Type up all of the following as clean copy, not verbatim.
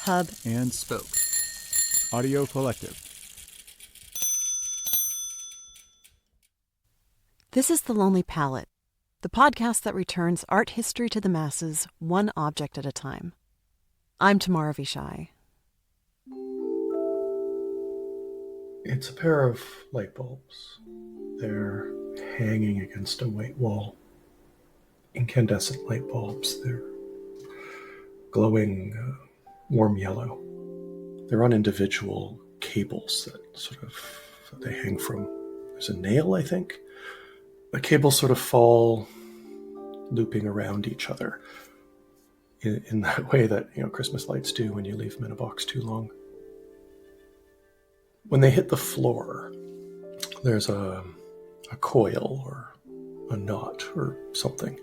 hub, and spoke. Audio Collective. This is The Lonely Palette, the podcast that returns art history to the masses, one object at a time. I'm Tamara Vishai. It's a pair of light bulbs. They're hanging against a white wall. Incandescent light bulbs. They're glowing warm yellow. They're on individual cables that they hang from. There's a nail, I think. The cables sort of fall looping around each other in that way that, Christmas lights do when you leave them in a box too long. When they hit the floor, there's a coil or a knot or something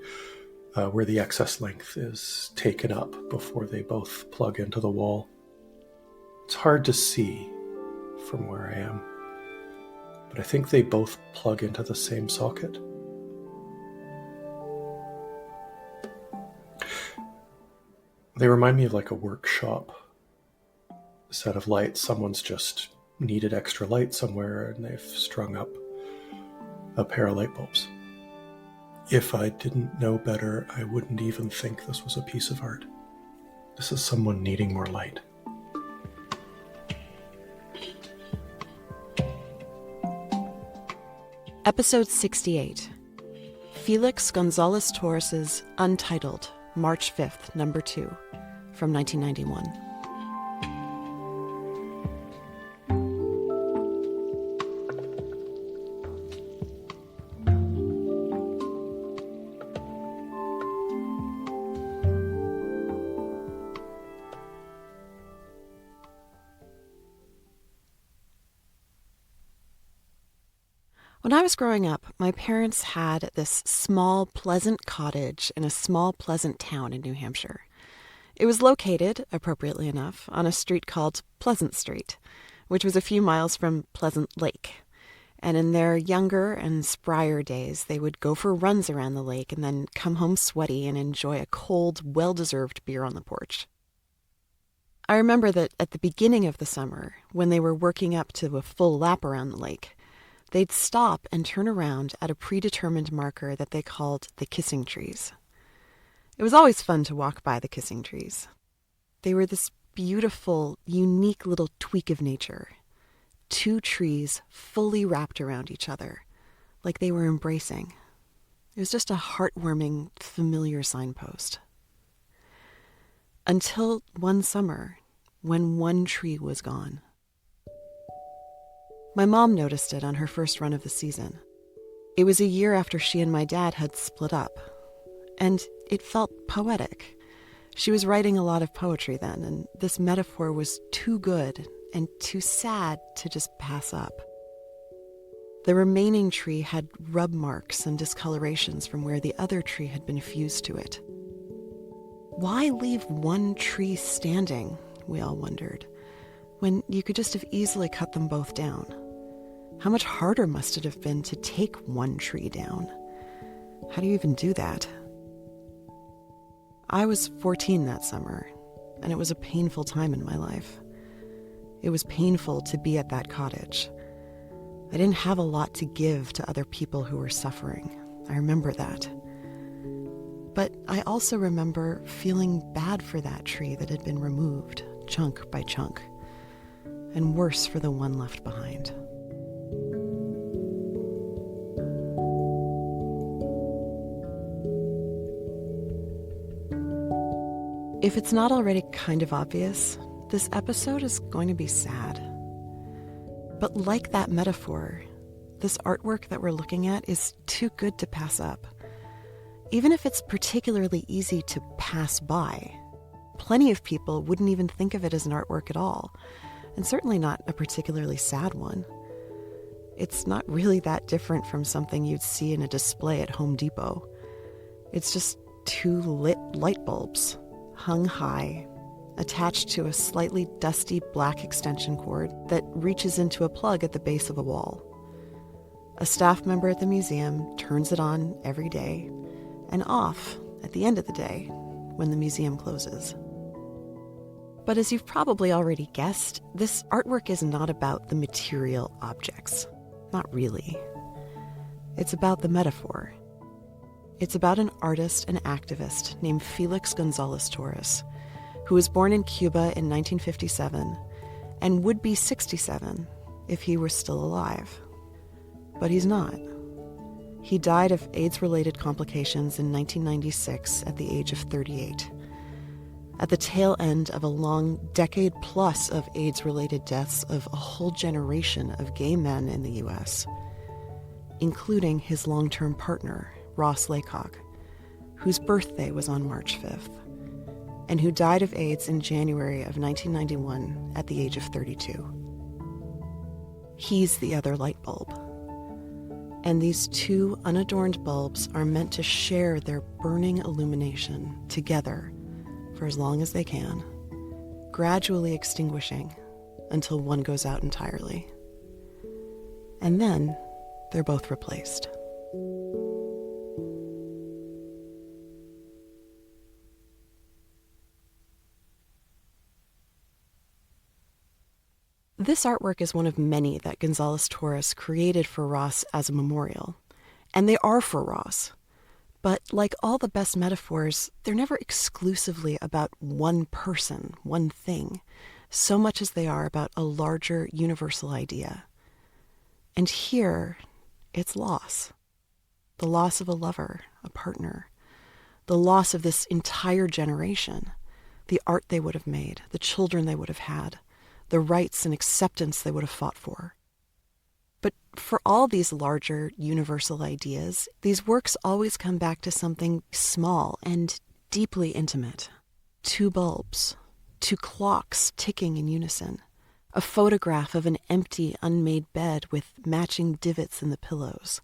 where the excess length is taken up before they both plug into the wall. It's hard to see from where I am, but I think they both plug into the same socket. They remind me of like a workshop set of lights. Someone's just needed extra light somewhere and they've strung up a pair of light bulbs. If I didn't know better, I wouldn't even think this was a piece of art. This is someone needing more light. Episode 68. Felix Gonzalez-Torres Untitled, March 5th, number 2, from 1991. When I was growing up, my parents had this small, pleasant cottage in a small, pleasant town in New Hampshire. It was located, appropriately enough, on a street called Pleasant Street, which was a few miles from Pleasant Lake. And in their younger and sprier days, they would go for runs around the lake and then come home sweaty and enjoy a cold, well-deserved beer on the porch. I remember that at the beginning of the summer, when they were working up to a full lap around the lake, they'd stop and turn around at a predetermined marker that they called the kissing trees. It was always fun to walk by the kissing trees. They were this beautiful, unique little tweak of nature. 2 trees fully wrapped around each other, like they were embracing. It was just a heartwarming, familiar signpost. Until one summer, when one tree was gone. My mom noticed it on her first run of the season. It was a year after she and my dad had split up, and it felt poetic. She was writing a lot of poetry then, and this metaphor was too good and too sad to just pass up. The remaining tree had rub marks and discolorations from where the other tree had been fused to it. Why leave one tree standing, we all wondered, when you could just have easily cut them both down? How much harder must it have been to take one tree down? How do you even do that? I was 14 that summer, and it was a painful time in my life. It was painful to be at that cottage. I didn't have a lot to give to other people who were suffering. I remember that. But I also remember feeling bad for that tree that had been removed, chunk by chunk, and worse for the one left behind. If it's not already kind of obvious, this episode is going to be sad. But like that metaphor, this artwork that we're looking at is too good to pass up. Even if it's particularly easy to pass by, plenty of people wouldn't even think of it as an artwork at all, and certainly not a particularly sad one. It's not really that different from something you'd see in a display at Home Depot. It's just 2 lit light bulbs, hung high, attached to a slightly dusty black extension cord that reaches into a plug at the base of a wall. A staff member at the museum turns it on every day and off at the end of the day when the museum closes. But as you've probably already guessed, this artwork is not about the material objects. Not really. It's about the metaphor. It's about an artist and activist named Felix Gonzalez-Torres, who was born in Cuba in 1957 and would be 67 if he were still alive. But he's not. He died of AIDS-related complications in 1996 at the age of 38. At the tail end of a long decade-plus of AIDS-related deaths of a whole generation of gay men in the U.S., including his long-term partner, Ross Laycock, whose birthday was on March 5th, and who died of AIDS in January of 1991 at the age of 32. He's the other light bulb. And these two unadorned bulbs are meant to share their burning illumination together for as long as they can, gradually extinguishing until one goes out entirely. And then they're both replaced. This artwork is one of many that Gonzalez-Torres created for Ross as a memorial, and they are for Ross. But like all the best metaphors, they're never exclusively about one person, one thing, so much as they are about a larger universal idea. And here, it's loss. The loss of a lover, a partner. The loss of this entire generation. The art they would have made, the children they would have had, the rights and acceptance they would have fought for. But for all these larger universal ideas, these works always come back to something small and deeply intimate. Two bulbs, two clocks ticking in unison, a photograph of an empty, unmade bed with matching divots in the pillows,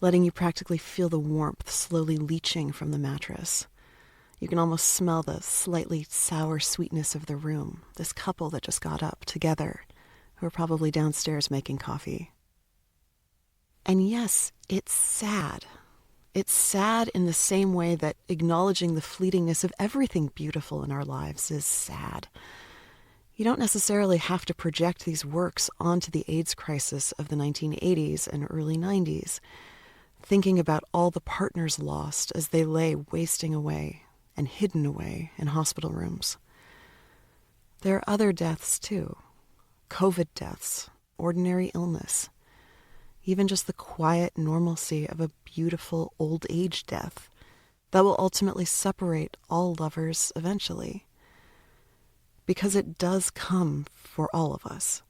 letting you practically feel the warmth slowly leaching from the mattress. You can almost smell the slightly sour sweetness of the room, this couple that just got up together, who are probably downstairs making coffee. And yes, it's sad. It's sad in the same way that acknowledging the fleetingness of everything beautiful in our lives is sad. You don't necessarily have to project these works onto the AIDS crisis of the 1980s and early 90s, thinking about all the partners lost as they lay wasting away and hidden away in hospital rooms. There are other deaths too. COVID deaths, ordinary illness, even just the quiet normalcy of a beautiful old age death that will ultimately separate all lovers eventually. Because it does come for all of us.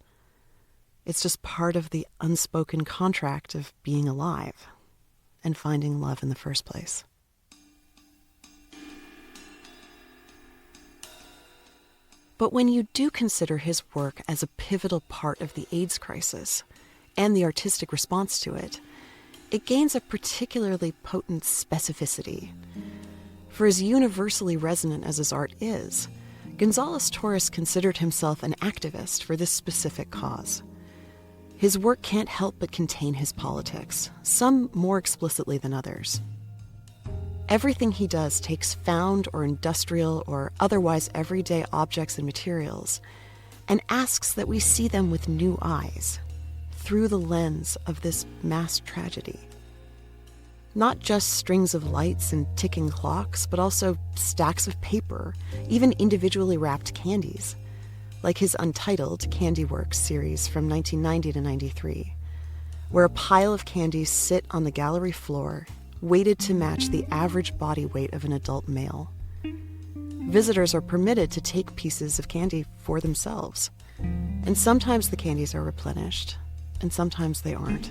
It's just part of the unspoken contract of being alive and finding love in the first place. But when you do consider his work as a pivotal part of the AIDS crisis and the artistic response to it, it gains a particularly potent specificity. For as universally resonant as his art is, Gonzalez-Torres considered himself an activist for this specific cause. His work can't help but contain his politics, some more explicitly than others. Everything he does takes found or industrial or otherwise everyday objects and materials and asks that we see them with new eyes, through the lens of this mass tragedy. Not just strings of lights and ticking clocks, but also stacks of paper, even individually wrapped candies, like his Untitled Candy Works series from 1990 to 93, where a pile of candies sit on the gallery floor, weighted to match the average body weight of an adult male. Visitors are permitted to take pieces of candy for themselves, and sometimes the candies are replenished, and sometimes they aren't.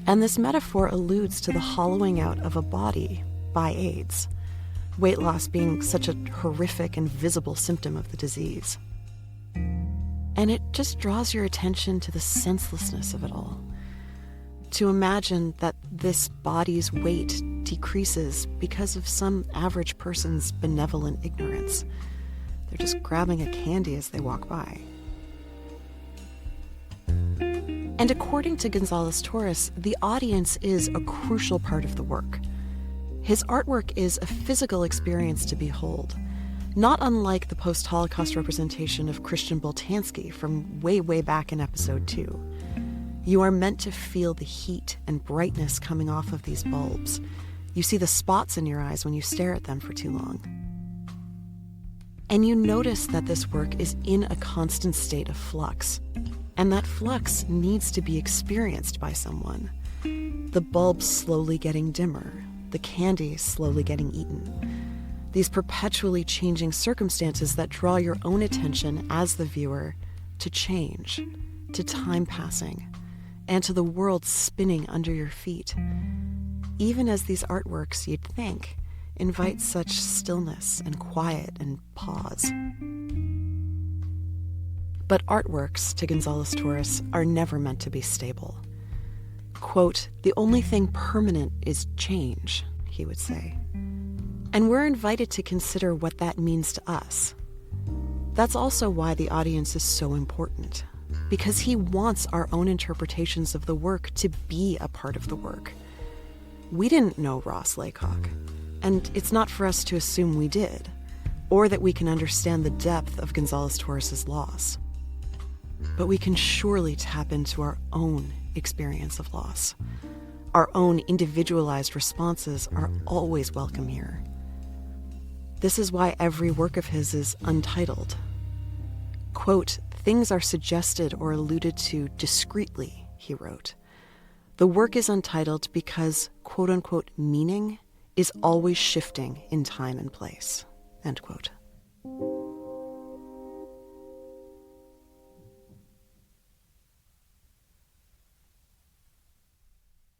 And this metaphor alludes to the hollowing out of a body by AIDS, weight loss being such a horrific and visible symptom of the disease. And it just draws your attention to the senselessness of it all. To imagine that this body's weight decreases because of some average person's benevolent ignorance. They're just grabbing a candy as they walk by. And according to Gonzalez-Torres, the audience is a crucial part of the work. His artwork is a physical experience to behold, Not unlike the post-Holocaust representation of Christian Boltanski from way, way back in episode 2. You are meant to feel the heat and brightness coming off of these bulbs. You see the spots in your eyes when you stare at them for too long. And you notice that this work is in a constant state of flux. And that flux needs to be experienced by someone. The bulbs slowly getting dimmer, the candy slowly getting eaten. These perpetually changing circumstances that draw your own attention as the viewer to change, to time passing, and to the world spinning under your feet. Even as these artworks, you'd think, invite such stillness and quiet and pause. But artworks, to Gonzalez-Torres, are never meant to be stable. Quote, "The only thing permanent is change," he would say. And we're invited to consider what that means to us. That's also why the audience is so important, because he wants our own interpretations of the work to be a part of the work. We didn't know Ross Laycock, and it's not for us to assume we did, or that we can understand the depth of Gonzalez-Torres' loss. But we can surely tap into our own experience of loss. Our own individualized responses are always welcome here. This is why every work of his is untitled. Quote, "Things are suggested or alluded to discreetly," he wrote. The work is untitled because, quote unquote, meaning is always shifting in time and place, end quote.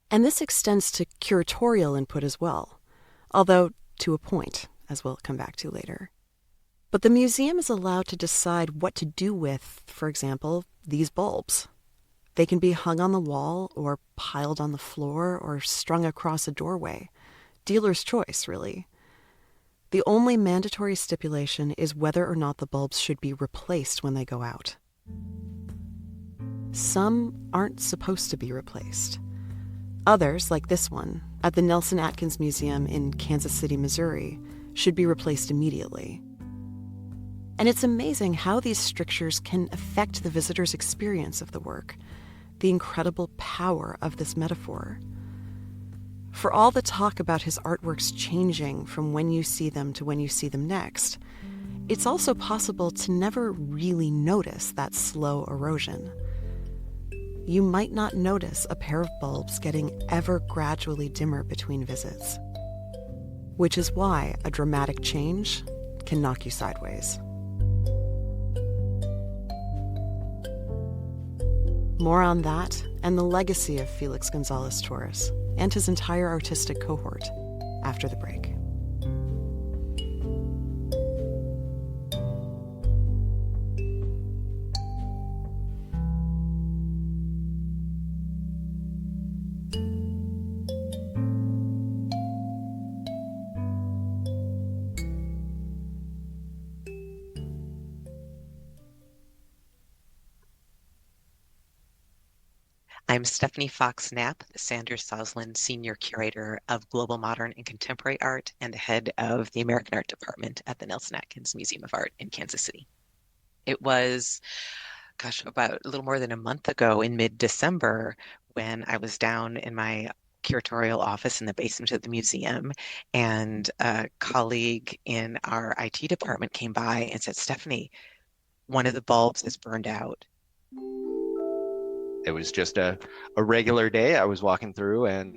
And this extends to curatorial input as well, although to a point, as we'll come back to later. But the museum is allowed to decide what to do with, for example, these bulbs. They can be hung on the wall or piled on the floor or strung across a doorway. Dealer's choice, really. The only mandatory stipulation is whether or not the bulbs should be replaced when they go out. Some aren't supposed to be replaced. Others, like this one, at the Nelson Atkins Museum in Kansas City, Missouri, should be replaced immediately. And it's amazing how these strictures can affect the visitor's experience of the work, the incredible power of this metaphor. For all the talk about his artworks changing from when you see them to when you see them next, it's also possible to never really notice that slow erosion. You might not notice a pair of bulbs getting ever gradually dimmer between visits, which is why a dramatic change can knock you sideways. More on that and the legacy of Felix Gonzalez-Torres and his entire artistic cohort after the break. I'm Stephanie Fox-Knapp, the Sanders Soslin Senior Curator of Global Modern and Contemporary Art and the head of the American Art Department at the Nelson Atkins Museum of Art in Kansas City. It was, about a little more than a month ago in mid-December when I was down in my curatorial office in the basement of the museum, and a colleague in our IT department came by and said, "Stephanie, one of the bulbs is burned out." It was just a regular day. I was walking through and,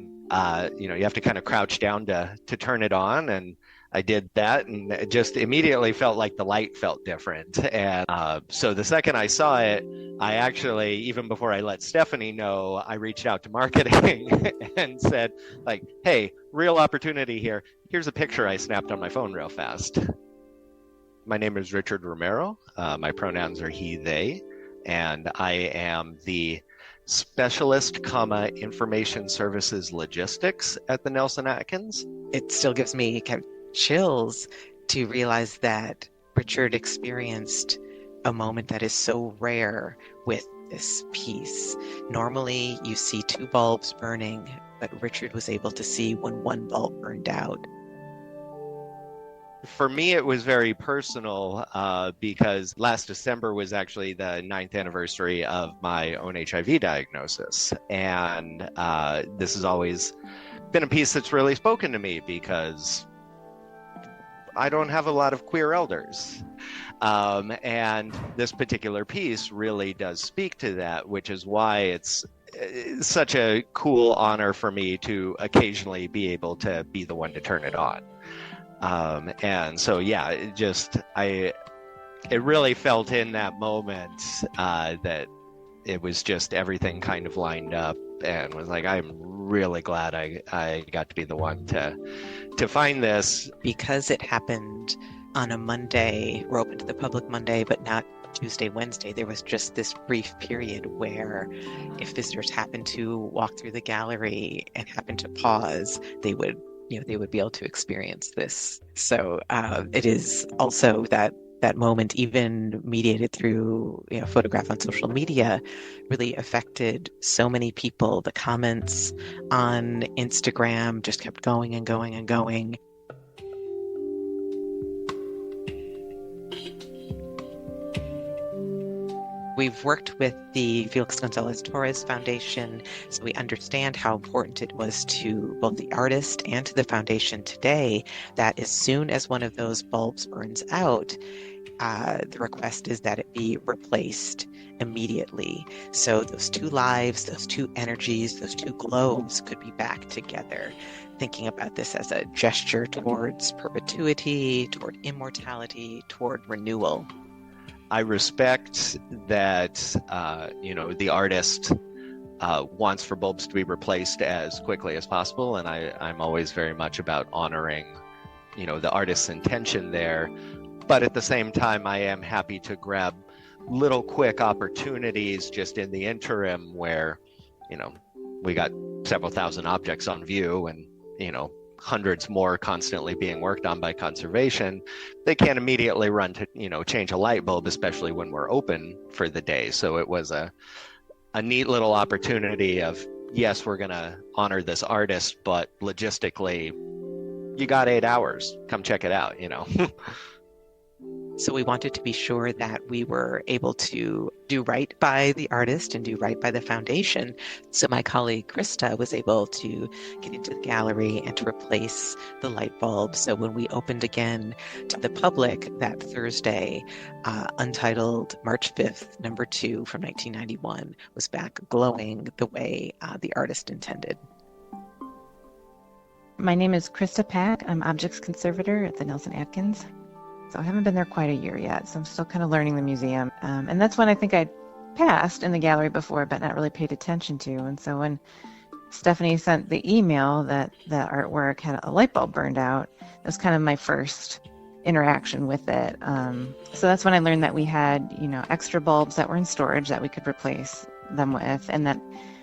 you have to kind of crouch down to turn it on. And I did that, and it just immediately felt like the light felt different. And so the second I saw it, I actually, even before I let Stephanie know, I reached out to marketing and said, like, "Hey, real opportunity here. Here's a picture I snapped on my phone real fast." My name is Richard Romero. My pronouns are he, they, and I am the Specialist, Information Services Logistics at the Nelson Atkins. It still gives me kind of chills to realize that Richard experienced a moment that is so rare with this piece. Normally, you see two bulbs burning, but Richard was able to see when one bulb burned out. For me, it was very personal because last December was actually the 9th anniversary of my own HIV diagnosis. And this has always been a piece that's really spoken to me because I don't have a lot of queer elders. And this particular piece really does speak to that, which is why it's such a cool honor for me to occasionally be able to be the one to turn it on. And so, yeah, it really felt in that moment that it was just everything kind of lined up, and was like, I'm really glad I got to be the one to find this. Because it happened on a Monday, we're open to the public Monday, but not Tuesday, Wednesday, there was just this brief period where if visitors happened to walk through the gallery and happened to pause, they would be able to experience this. So it is also that moment, even mediated through photograph on social media, really affected so many people. The comments on Instagram just kept going and going and going. We've worked with the Felix Gonzalez-Torres Foundation, so we understand how important it was to both the artist and to the foundation today that as soon as one of those bulbs burns out, the request is that it be replaced immediately. So those two lives, those two energies, those two globes could be back together. Thinking about this as a gesture towards perpetuity, toward immortality, toward renewal. I respect that, the artist wants for bulbs to be replaced as quickly as possible. And I'm always very much about honoring, the artist's intention there. But at the same time, I am happy to grab little quick opportunities just in the interim where, we got several thousand objects on view and, hundreds more constantly being worked on by conservation. They can't immediately run to, change a light bulb, especially when we're open for the day. So it was a neat little opportunity of, yes, we're going to honor this artist, but logistically, you got 8 hours. Come check it out, So we wanted to be sure that we were able to do right by the artist and do right by the foundation. So my colleague Krista was able to get into the gallery and to replace the light bulb. So when we opened again to the public that Thursday, Untitled March 5th, number 2 from 1991 was back glowing the way the artist intended. My name is Krista Pack. I'm objects conservator at the Nelson Atkins. So I haven't been there quite a year yet, so I'm still kind of learning the museum. And that's when I think I'd passed in the gallery before, but not really paid attention to. And so when Stephanie sent the email that the artwork had a light bulb burned out, it was kind of my first interaction with it. So that's when I learned that we had, extra bulbs that were in storage that we could replace them with, and that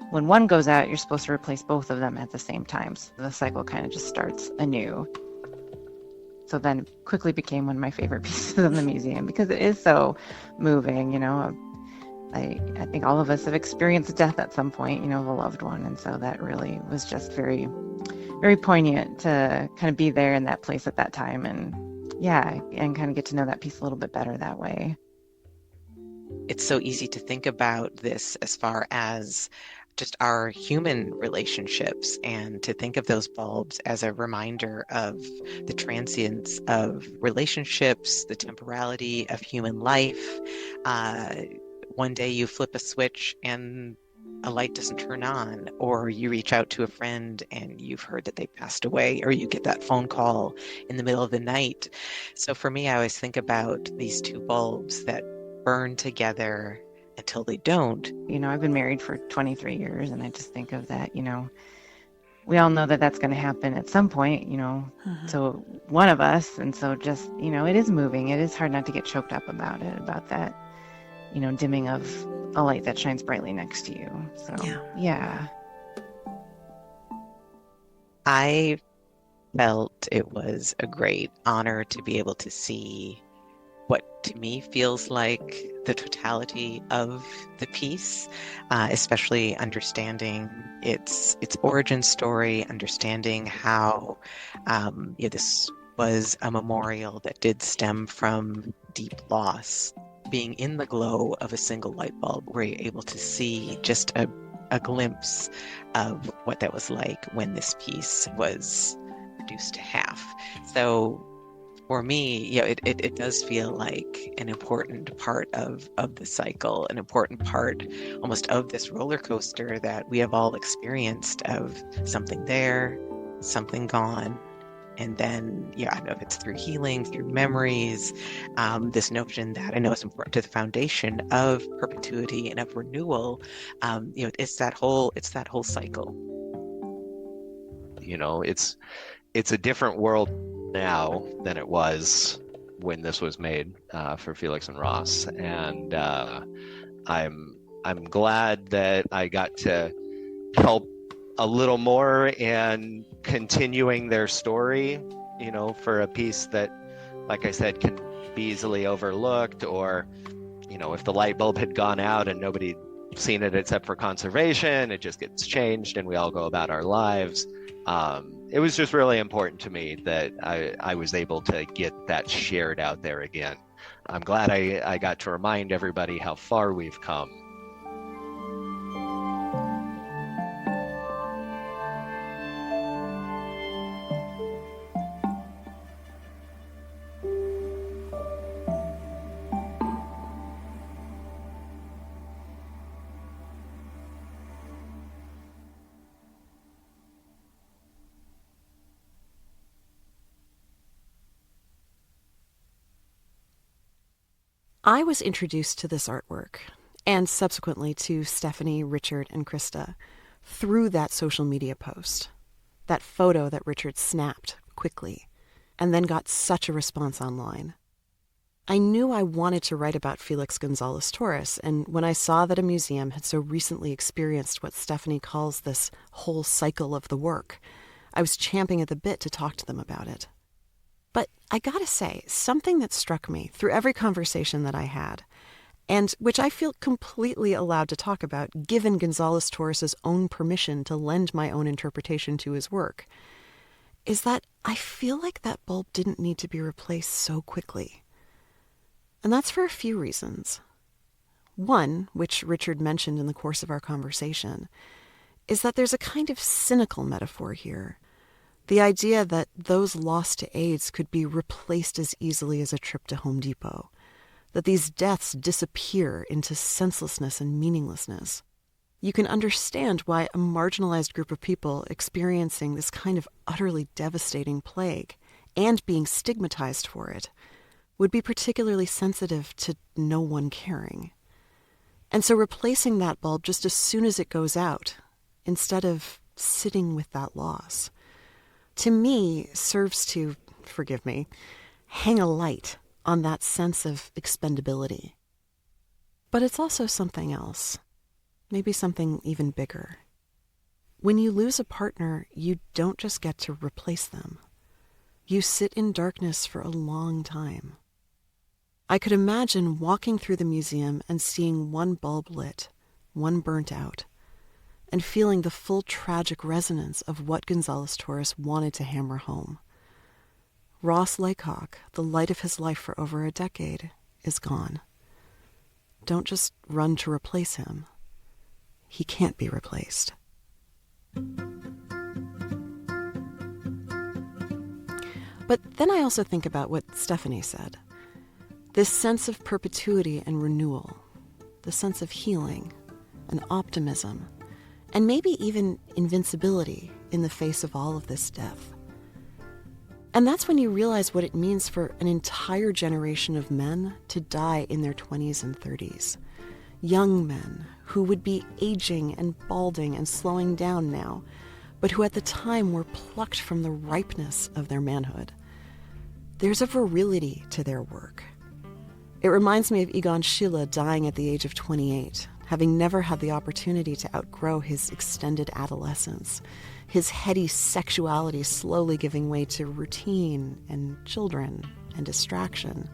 when one goes out, you're supposed to replace both of them at the same time. So the cycle kind of just starts anew. So then it quickly became one of my favorite pieces of the museum because it is so moving, I think all of us have experienced death at some point, of a loved one. And so that really was just very, very poignant to kind of be there in that place at that time and kind of get to know that piece a little bit better that way. It's so easy to think about this as far as just our human relationships and to think of those bulbs as a reminder of the transience of relationships, the temporality of human life. One day you flip a switch and a light doesn't turn on, or you reach out to a friend and you've heard that they passed away, or you get that phone call in the middle of the night. So for me, I always think about these two bulbs that burn together until they don't. I've been married for 23 years and I just think of that, we all know that that's going to happen at some point, so one of us, and so just, it is moving. It is hard not to get choked up about it, about that, dimming of a light that shines brightly next to you. So, yeah. I felt it was a great honor to be able to see what to me feels like the totality of the piece, especially understanding its origin story, understanding how this was a memorial that did stem from deep loss. Being in the glow of a single light bulb, where you're able to see just a glimpse of what that was like when this piece was reduced to half. So for me, it does feel like an important part of the cycle, an important part almost of this roller coaster that we have all experienced, of something there, something gone. And then, I don't know if it's through healing, through memories, this notion that I know is important to the foundation of perpetuity and of renewal. It's that whole cycle. It's a different world now than it was when this was made for Felix and Ross, and I'm glad that I got to help a little more in continuing their story, for a piece that, like I said, can be easily overlooked, or, if the light bulb had gone out and nobody'd seen it except for conservation, it just gets changed and we all go about our lives. It was just really important to me that I was able to get that shared out there again. I'm glad I got to remind everybody how far we've come. I was introduced to this artwork, and subsequently to Stephanie, Richard, and Krista, through that social media post, that photo that Richard snapped quickly, and then got such a response online. I knew I wanted to write about Felix Gonzalez-Torres, and when I saw that a museum had so recently experienced what Stephanie calls this whole cycle of the work, I was champing at the bit to talk to them about it. But I gotta say, something that struck me through every conversation that I had, and which I feel completely allowed to talk about given Gonzalez-Torres' own permission to lend my own interpretation to his work, is that I feel like that bulb didn't need to be replaced so quickly. And that's for a few reasons. One, which Richard mentioned in the course of our conversation, is that there's a kind of cynical metaphor here. The idea that those lost to AIDS could be replaced as easily as a trip to Home Depot, that these deaths disappear into senselessness and meaninglessness. You can understand why a marginalized group of people experiencing this kind of utterly devastating plague and being stigmatized for it would be particularly sensitive to no one caring. And so replacing that bulb just as soon as it goes out, instead of sitting with that loss, to me, serves to, forgive me, hang a light on that sense of expendability. But it's also something else, maybe something even bigger. When you lose a partner, you don't just get to replace them. You sit in darkness for a long time. I could imagine walking through the museum and seeing one bulb lit, one burnt out, and feeling the full tragic resonance of what Gonzalez-Torres wanted to hammer home. Ross Laycock, the light of his life for over a decade, is gone. Don't just run to replace him. He can't be replaced. But then I also think about what Stephanie said. This sense of perpetuity and renewal, the sense of healing and optimism, and maybe even invincibility in the face of all of this death. And that's when you realize what it means for an entire generation of men to die in their 20s and 30s. Young men who would be aging and balding and slowing down now, but who at the time were plucked from the ripeness of their manhood. There's a virility to their work. It reminds me of Egon Schiele dying at the age of 28, having never had the opportunity to outgrow his extended adolescence, his heady sexuality slowly giving way to routine and children and distraction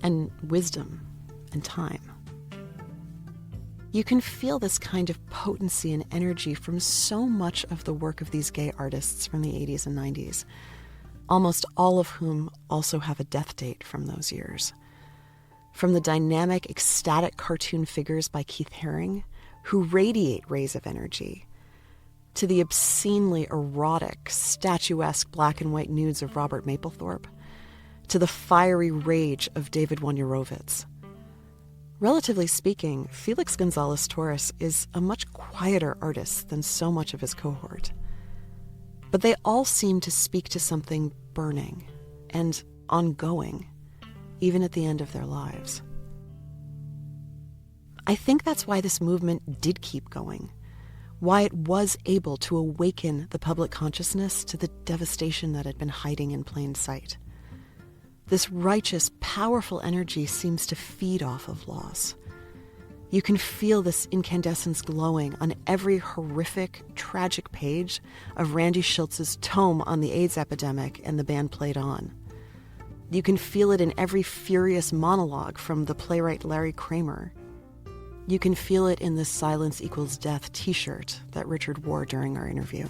and wisdom and time. You can feel this kind of potency and energy from so much of the work of these gay artists from the 80s and 90s. almost all of whom also have a death date from those years. From the dynamic, ecstatic cartoon figures by Keith Haring, who radiate rays of energy, to the obscenely erotic, statuesque black and white nudes of Robert Mapplethorpe, to the fiery rage of David Wojnarowicz. Relatively speaking, Felix Gonzalez-Torres is a much quieter artist than so much of his cohort. But they all seem to speak to something burning and ongoing, even at the end of their lives. I think that's why this movement did keep going, why it was able to awaken the public consciousness to the devastation that had been hiding in plain sight. This righteous, powerful energy seems to feed off of loss. You can feel this incandescence glowing on every horrific, tragic page of Randy Schultz's tome on the AIDS epidemic and the band Played On. You can feel it in every furious monologue from the playwright Larry Kramer. You can feel it in the Silence Equals Death t-shirt that Richard wore during our interview.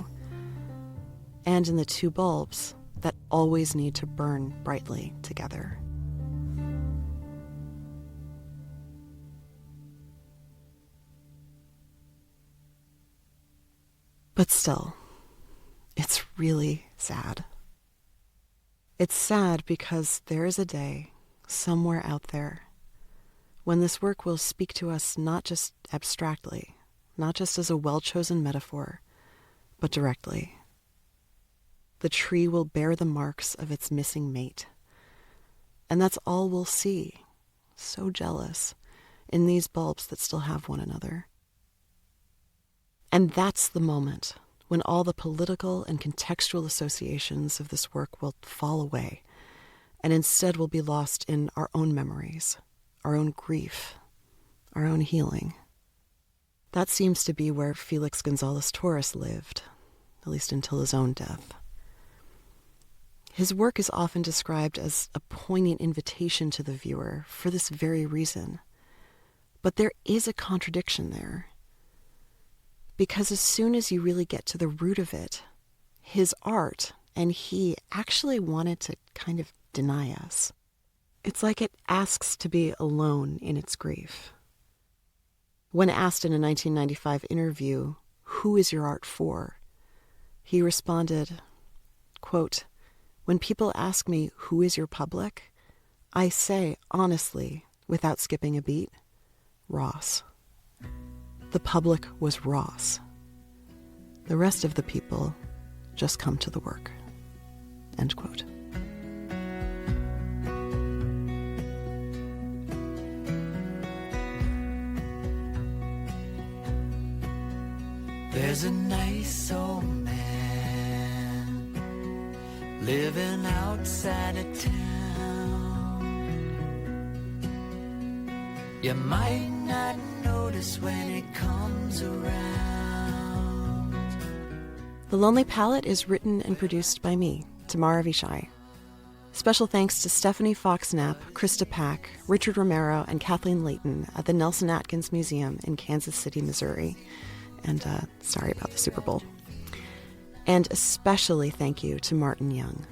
And in the two bulbs that always need to burn brightly together. But still, it's really sad. It's sad because there is a day, somewhere out there, when this work will speak to us not just abstractly, not just as a well-chosen metaphor, but directly. The tree will bear the marks of its missing mate. And that's all we'll see, so jealous, in these bulbs that still have one another. And that's the moment when all the political and contextual associations of this work will fall away, and instead will be lost in our own memories, our own grief, our own healing. That seems to be where Felix Gonzalez-Torres lived, at least until his own death. His work is often described as a poignant invitation to the viewer for this very reason. But there is a contradiction there. Because as soon as you really get to the root of it, his art and he actually wanted to kind of deny us. It's like it asks to be alone in its grief. When asked in a 1995 interview, "Who is your art for?" he responded, quote, "When people ask me, who is your public? I say, honestly, without skipping a beat, Ross. The public was Ross. The rest of the people just come to the work." End quote. There's a nice old man living outside of town. You might not notice when it comes around. The Lonely Palette is written and produced by me, Tamara Vishai. Special thanks to Stephanie Fox-Knapp, Krista Pack, Richard Romero, and Kathleen Layton at the Nelson Atkins Museum in Kansas City, Missouri. And sorry about the Super Bowl. And especially thank you to Martin Young.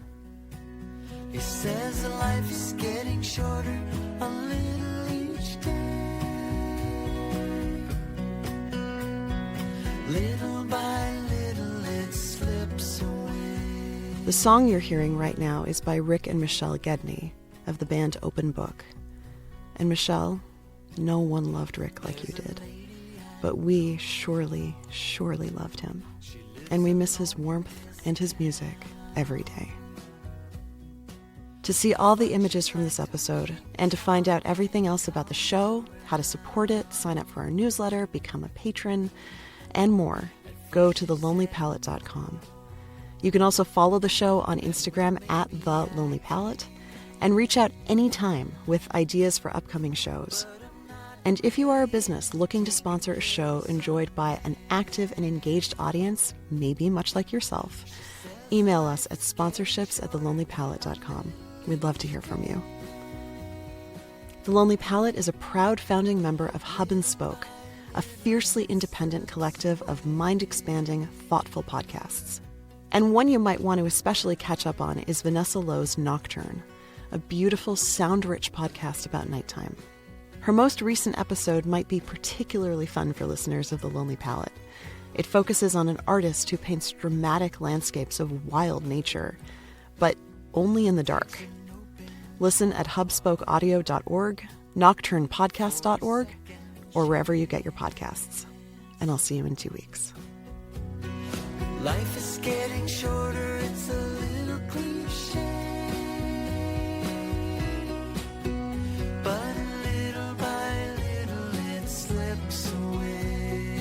He says life is getting shorter a little each day. Little by little it slips away. The song you're hearing right now is by Rick and Michelle Gedney of the band Open Book. And Michelle, no one loved Rick like you did. But we surely, surely loved him. And we miss his warmth and his music every day. To see all the images from this episode, and to find out everything else about the show, how to support it, sign up for our newsletter, become a patron, and more, go to thelonelypalette.com. You can also follow the show on Instagram at thelonelypalette, and reach out anytime with ideas for upcoming shows. And if you are a business looking to sponsor a show enjoyed by an active and engaged audience, maybe much like yourself, email us at sponsorships@thelonelypalette.com. We'd love to hear from you. The Lonely Palette is a proud founding member of Hub and Spoke, a fiercely independent collective of mind-expanding, thoughtful podcasts. And one you might want to especially catch up on is Vanessa Lowe's Nocturne, a beautiful, sound-rich podcast about nighttime. Her most recent episode might be particularly fun for listeners of The Lonely Palette. It focuses on an artist who paints dramatic landscapes of wild nature, but only in the dark. Listen at hubspokeaudio.org, nocturnepodcast.org, or wherever you get your podcasts. And I'll see you in 2 weeks. Life is getting shorter, it's a little cliche, but little by little it slips away.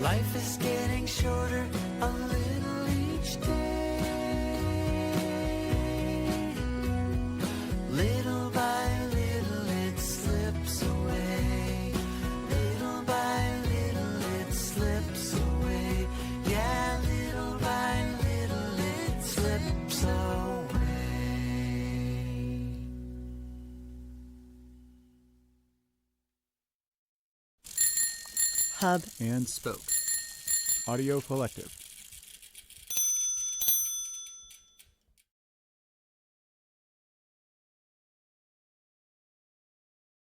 Life is getting shorter, a little each day. Little by little it slips away. Little by little it slips away. Yeah, little by little it slips away. Hub and Spoke. Audio Collective.